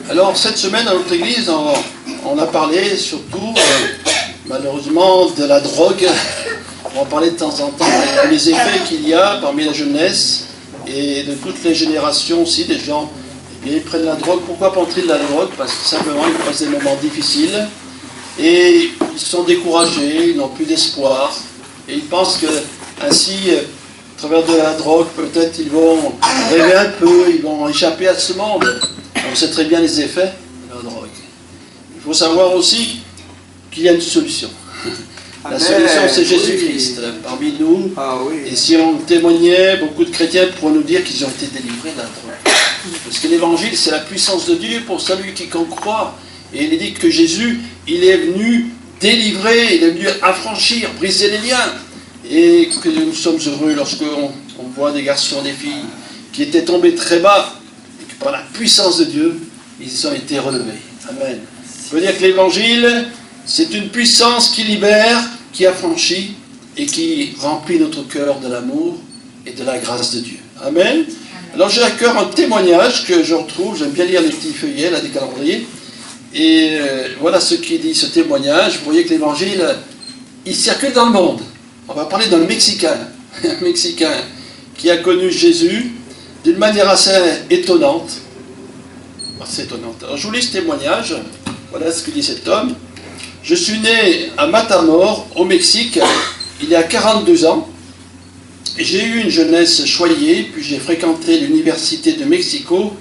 Alors cette semaine à notre église, on a parlé surtout, malheureusement, de la drogue. On va parler de temps en temps des effets qu'il y a parmi la jeunesse et de toutes les générations aussi, des gens, eh bien, ils prennent la drogue. Pourquoi prennent-ils la drogue? Parce que simplement ils passent des moments difficiles et ils sont découragés, ils n'ont plus d'espoir et ils pensent que ainsi, à travers de la drogue, peut-être ils vont rêver un peu, ils vont échapper à ce monde. On sait très bien les effets de la drogue. Il faut savoir aussi qu'il y a une solution. La solution, c'est Jésus-Christ parmi nous. Ah, oui. Et si on témoignait, beaucoup de chrétiens pourraient nous dire qu'ils ont été délivrés de la drogue. Parce que l'évangile, c'est la puissance de Dieu pour celui qui croit. Et il est dit que Jésus, il est venu délivrer, il est venu affranchir, briser les liens. Et que nous sommes heureux lorsqu'on voit des garçons, des filles qui étaient tombés très bas, et que par la puissance de Dieu, ils ont été relevés. Amen. Ça veut dire que l'évangile, c'est une puissance qui libère, qui affranchit et qui remplit notre cœur de l'amour et de la grâce de Dieu. Amen. Alors j'ai à cœur un témoignage que je retrouve, j'aime bien lire les petits feuillets, là, des calendriers. Et voilà ce qui dit ce témoignage. Vous voyez que l'évangile, il circule dans le monde. On va parler d'un Mexicain, un Mexicain qui a connu Jésus d'une manière assez étonnante. Alors je vous lis ce témoignage. Voilà ce que dit cet homme. Je suis né à Matamoros, au Mexique, il y a 42 ans. J'ai eu une jeunesse choyée, puis j'ai fréquenté l'université de Mexico.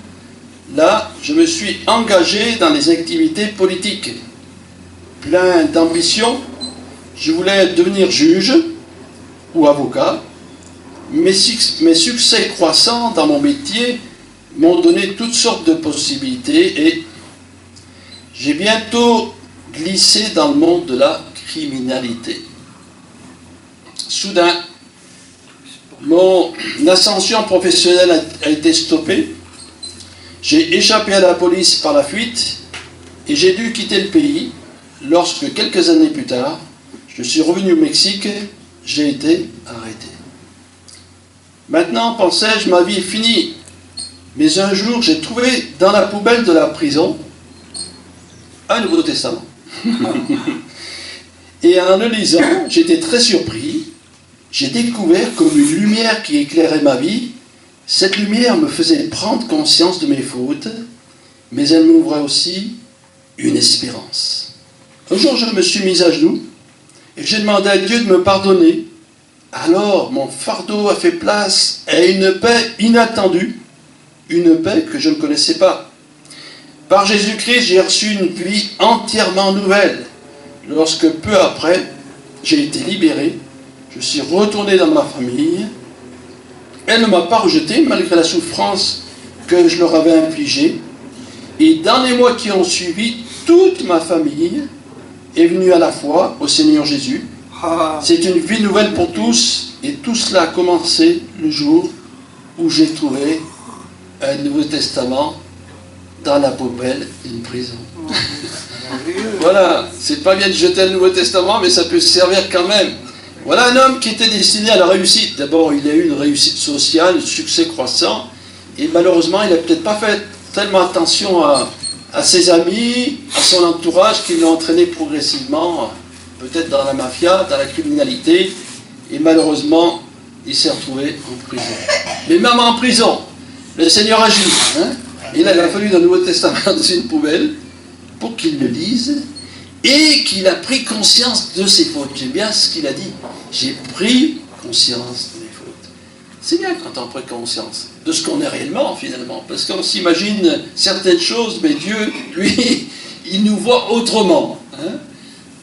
Là, je me suis engagé dans les activités politiques. Plein d'ambition, je voulais devenir juge ou avocat. Mes succès croissants dans mon métier m'ont donné toutes sortes de possibilités et j'ai bientôt glissé dans le monde de la criminalité. Soudain, mon ascension professionnelle a été stoppée. J'ai échappé à la police par la fuite et j'ai dû quitter le pays. Lorsque, quelques années plus tard, je suis revenu au Mexique, j'ai été arrêté. Maintenant, pensais-je, ma vie est finie. Mais un jour, j'ai trouvé dans la poubelle de la prison un Nouveau Testament. Et en le lisant, j'étais très surpris. J'ai découvert comme une lumière qui éclairait ma vie. Cette lumière me faisait prendre conscience de mes fautes, mais elle m'ouvrait aussi une espérance. Un jour, je me suis mis à genoux et j'ai demandé à Dieu de me pardonner. Alors, mon fardeau a fait place à une paix inattendue, une paix que je ne connaissais pas. Par Jésus-Christ, j'ai reçu une vie entièrement nouvelle. Lorsque peu après, j'ai été libéré, je suis retourné dans ma famille. Elle ne m'a pas rejeté malgré la souffrance que je leur avais infligée. Et dans les mois qui ont suivi, toute ma famille est venue à la foi au Seigneur Jésus. C'est une vie nouvelle pour tous et tout cela a commencé le jour où j'ai trouvé un Nouveau Testament dans la poubelle d'une prison. Voilà, c'est pas bien de jeter le Nouveau Testament, mais ça peut servir quand même. Voilà un homme qui était destiné à la réussite. D'abord, il a eu une réussite sociale, un succès croissant, et malheureusement, il n'a peut-être pas fait tellement attention à ses amis, à son entourage, qui l'ont entraîné progressivement, peut-être dans la mafia, dans la criminalité, et malheureusement, il s'est retrouvé en prison. Mais même en prison, le Seigneur agit. Il a fallu un Nouveau Testament dans une poubelle pour qu'il le lise et qu'il a pris conscience de ses fautes. J'aime bien ce qu'il a dit. J'ai pris conscience de mes fautes. C'est bien quand on prend conscience de ce qu'on est réellement, finalement, parce qu'on s'imagine certaines choses, mais Dieu, lui, il nous voit autrement.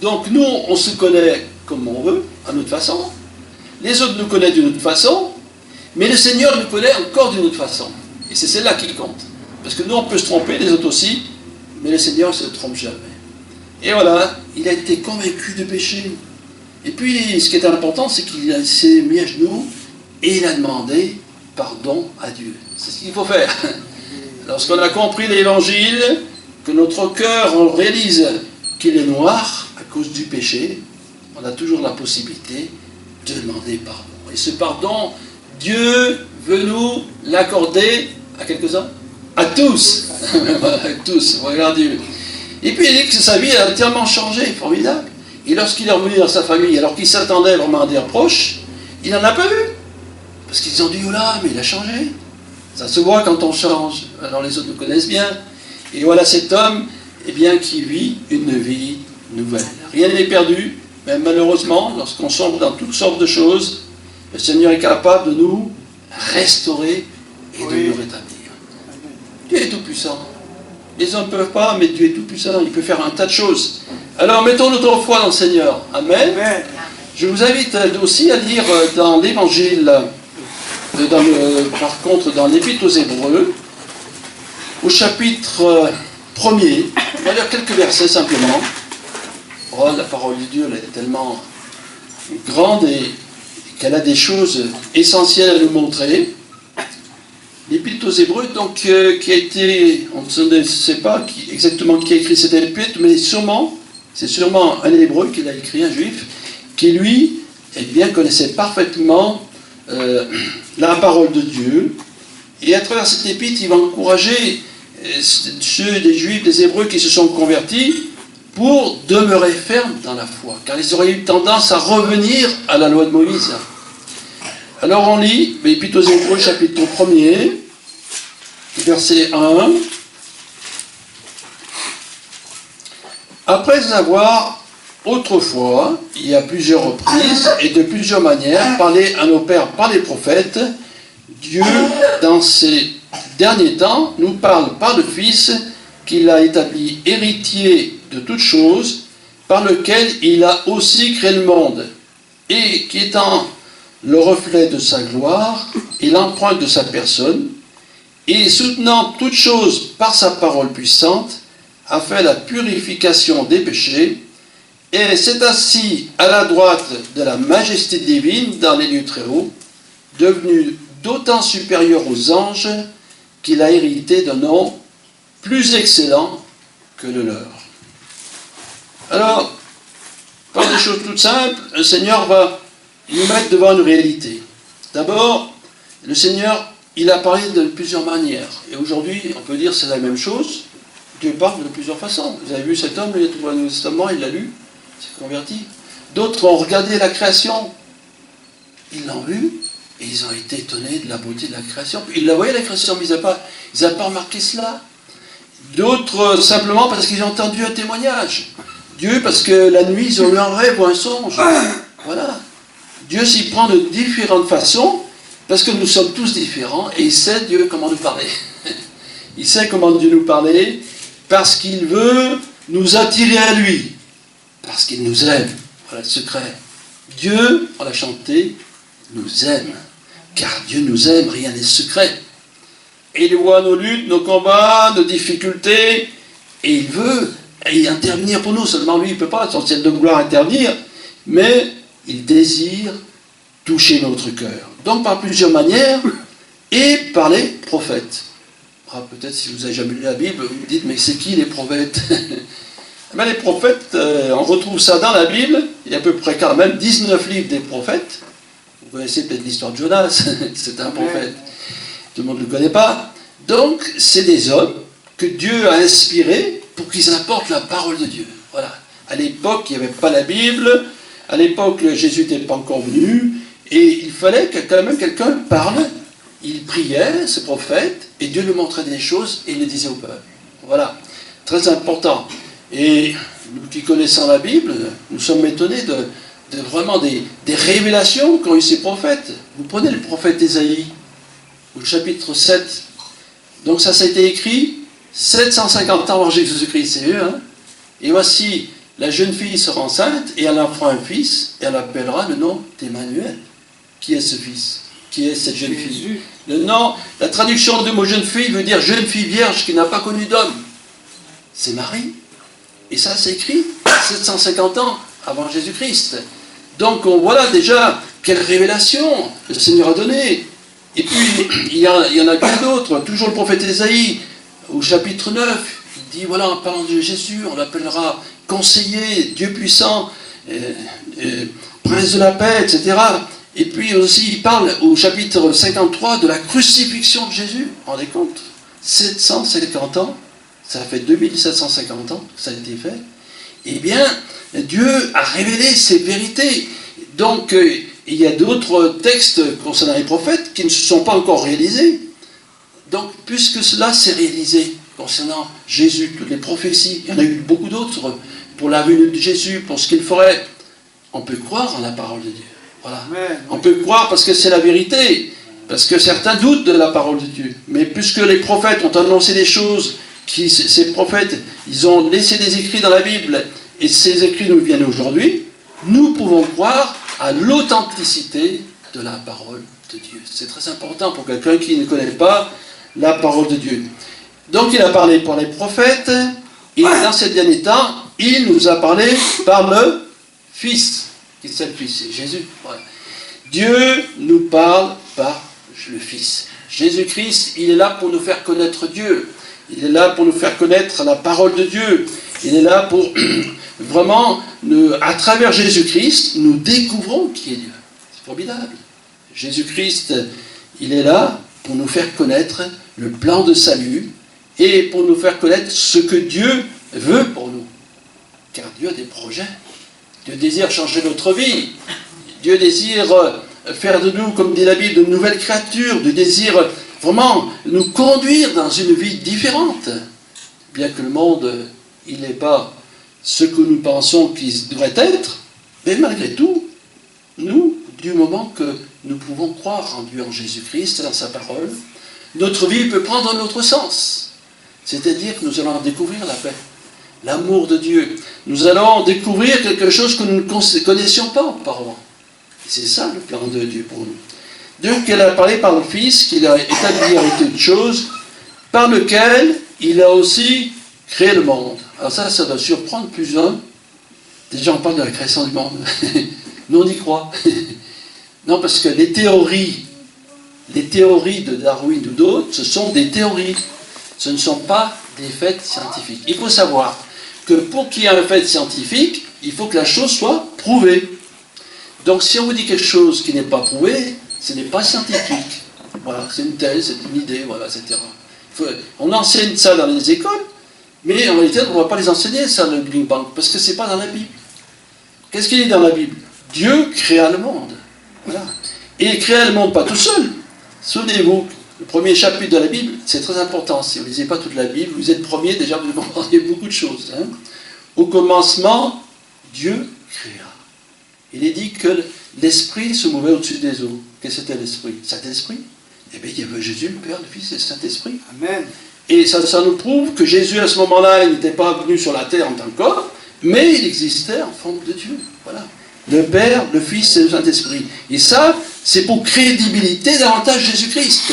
Donc nous, on se connaît comme on veut, à notre façon. Les autres nous connaissent d'une autre façon, mais le Seigneur nous connaît encore d'une autre façon. Et c'est celle-là qui compte. Parce que nous, on peut se tromper, les autres aussi, mais le Seigneur ne se trompe jamais. Et voilà, il a été convaincu de péché. Et puis, ce qui est important, c'est qu'il s'est mis à genoux et il a demandé pardon à Dieu. C'est ce qu'il faut faire. Lorsqu'on a compris l'Évangile, que notre cœur, on réalise qu'il est noir à cause du péché, on a toujours la possibilité de demander pardon. Et ce pardon, Dieu veut nous l'accorder à quelques-uns. À tous. À tous, regardez-le. Et puis il dit que sa vie a entièrement changé, formidable. Et lorsqu'il est revenu dans sa famille, alors qu'il s'attendait vraiment à des reproches, il n'en a pas eu. Parce qu'ils ont dit, oh là, mais il a changé. Ça se voit quand on change. Alors les autres nous connaissent bien. Et voilà cet homme, eh bien, qui vit une vie nouvelle. Rien n'est perdu, mais malheureusement, lorsqu'on sombre dans toutes sortes de choses, le Seigneur est capable de nous restaurer et de nous rétablir. Dieu est tout-puissant. Les hommes ne peuvent pas, mais Dieu est tout-puissant. Il peut faire un tas de choses. Alors, mettons notre foi dans le Seigneur. Amen. Amen. Je vous invite aussi à lire dans l'Évangile, par contre, dans l'Épître aux Hébreux, au chapitre 1er. On va lire quelques versets simplement. Oh, la parole de Dieu, elle est tellement grande et qu'elle a des choses essentielles à nous montrer. L'Épître aux Hébreux, donc, qui a été, on ne sait pas exactement qui a écrit cette épître, mais c'est sûrement un Hébreu qui l'a écrit, un Juif, qui lui, eh bien, connaissait parfaitement la parole de Dieu. Et à travers cette épître, il va encourager ceux des Juifs, des Hébreux qui se sont convertis pour demeurer fermes dans la foi, car ils auraient eu tendance à revenir à la loi de Moïse. Alors on lit l'Épître aux Hébreux, chapitre 1er, verset 1. Après avoir autrefois, il y a plusieurs reprises et de plusieurs manières, parlé à nos pères par les prophètes, Dieu, dans ces derniers temps, nous parle par le Fils qu'il a établi héritier de toutes choses, par lequel il a aussi créé le monde, et qui étant le reflet de sa gloire et l'empreinte de sa personne, et soutenant toutes choses par sa parole puissante, a fait la purification des péchés, et s'est assis à la droite de la majesté divine dans les lieux très hauts, devenu d'autant supérieur aux anges qu'il a hérité d'un nom plus excellent que le leur. Alors, par des choses toutes simples, le Seigneur va nous mettre devant une réalité. D'abord, le Seigneur, il a parlé de plusieurs manières. Et aujourd'hui, on peut dire que c'est la même chose. Dieu parle de plusieurs façons. Vous avez vu cet homme, il a trouvé un Nouveau Testament, il l'a lu, il s'est converti. D'autres ont regardé la création, ils l'ont vu, et ils ont été étonnés de la beauté de la création. Ils la voyaient, la création, mais ils n'avaient pas remarqué cela. D'autres, simplement parce qu'ils ont entendu un témoignage. Dieu, parce que la nuit, ils ont eu un rêve ou un songe. Voilà. Dieu s'y prend de différentes façons, parce que nous sommes tous différents, et il sait, Dieu, comment nous parler. Il sait comment Dieu nous parler, parce qu'il veut nous attirer à lui, parce qu'il nous aime. Voilà le secret. Dieu, on l'a chanté, nous aime, car Dieu nous aime, rien n'est secret. Et il voit nos luttes, nos combats, nos difficultés, et il veut intervenir pour nous. Seulement lui, il ne peut pas, son ciel de gloire, intervenir, mais il désire toucher notre cœur. Donc par plusieurs manières, et par les prophètes. Ah, peut-être si vous n'avez jamais lu la Bible, vous me dites, mais c'est qui les prophètes? Ben, les prophètes, on retrouve ça dans la Bible, il y a à peu près quand même 19 livres des prophètes. Vous connaissez peut-être l'histoire de Jonas, c'est un prophète. Tout le monde ne le connaît pas. Donc, c'est des hommes que Dieu a inspirés pour qu'ils apportent la parole de Dieu. Voilà. À l'époque, il n'y avait pas la Bible. À l'époque, Jésus n'était pas encore venu. Et il fallait que quand même quelqu'un parle. Il priait, ce prophète, et Dieu lui montrait des choses et il les disait au peuple. Voilà. Très important. Et nous qui connaissons la Bible, nous sommes étonnés de vraiment des révélations qu'ont eu ces prophètes. Vous prenez le prophète Ésaïe, au chapitre 7. Donc ça a été écrit 750 ans avant Jésus-Christ, c'est eux, hein. Et voici, la jeune fille sera enceinte, et elle enfantera un fils, et elle appellera le nom d'Emmanuel. Qui est ce fils? Qui est cette jeune fille? Le nom, la traduction du mot jeune fille veut dire jeune fille vierge qui n'a pas connu d'homme. C'est Marie. Et ça, c'est écrit 750 ans avant Jésus-Christ. Donc, voilà déjà quelle révélation le Seigneur a donnée. Et puis, il y en a bien d'autres. Toujours le prophète Ésaïe, au chapitre 9, il dit, voilà, en parlant de Jésus, on l'appellera conseiller, Dieu puissant, prince de la paix, etc. Et puis aussi, il parle au chapitre 53 de la crucifixion de Jésus. Vous vous rendez compte? 750 ans, ça fait 2750 ans que ça a été fait, eh bien, Dieu a révélé ces vérités. Donc, il y a d'autres textes concernant les prophètes qui ne se sont pas encore réalisés. Donc, puisque cela s'est réalisé concernant Jésus, toutes les prophéties, il y en a eu beaucoup d'autres pour la venue de Jésus, pour ce qu'il ferait, on peut croire en la parole de Dieu. Voilà. On peut croire parce que c'est la vérité, parce que certains doutent de la parole de Dieu. Mais puisque les prophètes ont annoncé des choses, ces prophètes, ils ont laissé des écrits dans la Bible, et ces écrits nous viennent aujourd'hui, nous pouvons croire à l'authenticité de la parole de Dieu. C'est très important pour quelqu'un qui ne connaît pas la parole de Dieu. Donc il a parlé par les prophètes, et dans ces derniers temps, il nous a parlé par le Fils. Qui c'est le Fils? C'est Jésus. Voilà. Dieu nous parle par le Fils. Jésus-Christ, il est là pour nous faire connaître Dieu. Il est là pour nous faire connaître la parole de Dieu. Il est là pour vraiment, à travers Jésus-Christ, nous découvrons qui est Dieu. C'est formidable. Jésus-Christ, il est là pour nous faire connaître le plan de salut et pour nous faire connaître ce que Dieu veut pour nous. Car Dieu a des projets. Dieu désire changer notre vie. Dieu désire faire de nous, comme dit la Bible, de nouvelles créatures. Dieu désire vraiment nous conduire dans une vie différente. Bien que le monde, il n'est pas ce que nous pensons qu'il devrait être, mais malgré tout, nous, du moment que nous pouvons croire en Dieu, en Jésus-Christ, dans sa parole, notre vie peut prendre un autre sens. C'est-à-dire que nous allons découvrir la paix, l'amour de Dieu. Nous allons découvrir quelque chose que nous ne connaissions pas auparavant. C'est ça le plan de Dieu pour nous. Dieu qui a parlé par le Fils, qu'il a établi avec toutes choses, par lequel il a aussi créé le monde. Alors ça doit surprendre plus d'un. Déjà on parle de la création du monde. Nous on y croit. Non, parce que les théories de Darwin ou d'autres, ce sont des théories. Ce ne sont pas des faits scientifiques. Il faut savoir que pour qu'il y ait un fait scientifique, il faut que la chose soit prouvée. Donc si on vous dit quelque chose qui n'est pas prouvé, ce n'est pas scientifique. Voilà, c'est une thèse, c'est une idée, voilà, etc. On enseigne ça dans les écoles, mais en réalité, on ne va pas les enseigner, ça, le Big Bang, parce que ce n'est pas dans la Bible. Qu'est-ce qu'il dit dans la Bible? Dieu créa le monde. Voilà. Et il créa le monde pas tout seul. Souvenez-vous, le premier chapitre de la Bible, c'est très important. Si vous ne lisez pas toute la Bible, vous êtes le premier, déjà vous comprenez beaucoup de choses. Hein. Au commencement, Dieu créa. Il est dit que l'Esprit se mouvait au-dessus des eaux. Qu'est-ce que c'était l'Esprit? Saint-Esprit. Eh bien, il y avait Jésus, le Père, le Fils et le Saint-Esprit. Amen. Et ça nous prouve que Jésus, à ce moment-là, il n'était pas venu sur la terre en tant que corps, mais il existait en forme de Dieu. Voilà. Le Père, le Fils et le Saint-Esprit. Et ça, c'est pour crédibilité davantage Jésus-Christ.